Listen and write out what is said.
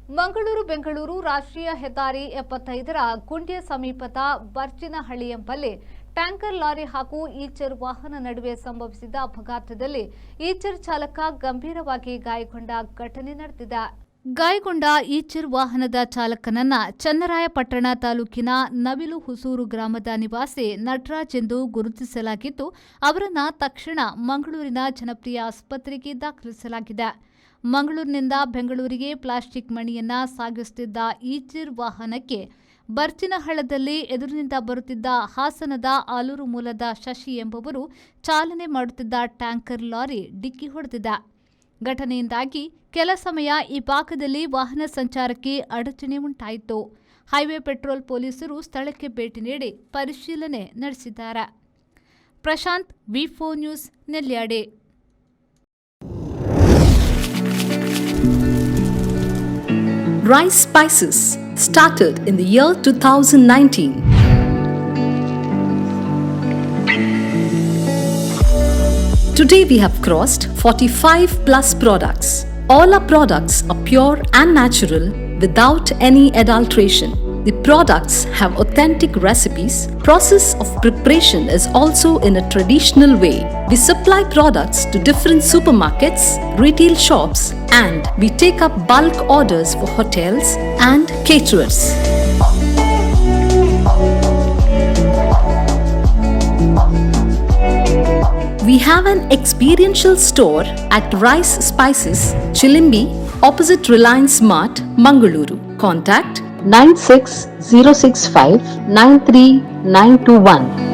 ಮಂಗಳೂರು ಬೆಂಗಳೂರು ರಾಷ್ಟ್ರೀಯ ಹೆದ್ದಾರಿ 75ರ ಗುಂಡ್ಯ ಸಮೀಪದ ಬರ್ಚಿನಹಳ್ಳಿ ಎಂಬಲ್ಲಿ ಟ್ಯಾಂಕರ್ ಲಾರಿ ಹಾಗೂ ಈಚರ್ ವಾಹನ ನಡುವೆ ಸಂಭವಿಸಿದ ಅಪಘಾತದಲ್ಲಿ ಈಚರ್ ಚಾಲಕ ಗಂಭೀರವಾಗಿ ಗಾಯಗೊಂಡ ಘಟನೆ ನಡೆದಿದೆ. ಗಾಯಗೊಂಡ ಈಚರ್ ವಾಹನದ ಚಾಲಕನನ್ನ ಚನ್ನರಾಯಪಟ್ಟಣ ತಾಲೂಕಿನ ನವಿಲು ಹುಸೂರು ಗ್ರಾಮದ ನಿವಾಸಿ ನಟರಾಜ್ ಎಂದು ಗುರುತಿಸಲಾಗಿದ್ದು, ಅವರನ್ನ ತಕ್ಷಣ ಮಂಗಳೂರಿನ ಜನಪ್ರಿಯ ಆಸ್ಪತ್ರೆಗೆ ದಾಖಲಿಸಲಾಗಿದೆ. ಮಂಗಳೂರಿನಿಂದ ಬೆಂಗಳೂರಿಗೆ ಪ್ಲಾಸ್ಟಿಕ್ ಮಣಿಯನ್ನ ಸಾಗಿಸುತ್ತಿದ್ದ ಈಚರ್ ವಾಹನಕ್ಕೆ ಬರ್ಚಿನಹಳ್ಳದಲ್ಲಿ ಎದುರಿನಿಂದ ಬರುತ್ತಿದ್ದ ಹಾಸನದ ಆಲೂರು ಮೂಲದ ಶಶಿ ಎಂಬುವರು ಚಾಲನೆ ಮಾಡುತ್ತಿದ್ದ ಟ್ಯಾಂಕರ್ ಲಾರಿ ಡಿಕ್ಕಿ ಹೊಡೆದಿದೆ. ಘಟನೆಯಿಂದಾಗಿ ಕೆಲ ಸಮಯ ಈ ಭಾಗದಲ್ಲಿ ವಾಹನ ಸಂಚಾರಕ್ಕೆ ಅಡಚಣೆ ಉಂಟಾಯಿತು. ಹೈವೇ ಪೆಟ್ರೋಲ್ ಪೊಲೀಸರು ಸ್ಥಳಕ್ಕೆ ಭೇಟಿ ನೀಡಿ ಪರಿಶೀಲನೆ ನಡೆಸಿದ್ದಾರೆ. ಪ್ರಶಾಂತ್, ವಿ4 news, Nelyadi. Rice Spices started in the year 2019. Today we have crossed 45 plus products. All our products are pure and natural without any adulteration. The products have authentic recipes. Process of preparation is also in a traditional way. We supply products to different supermarkets, retail shops, and we take up bulk orders for hotels and caterers. We have an experiential store at Rice Spices, Chilimbi, opposite Reliance Mart, Mangaluru. Contact 96065 93921.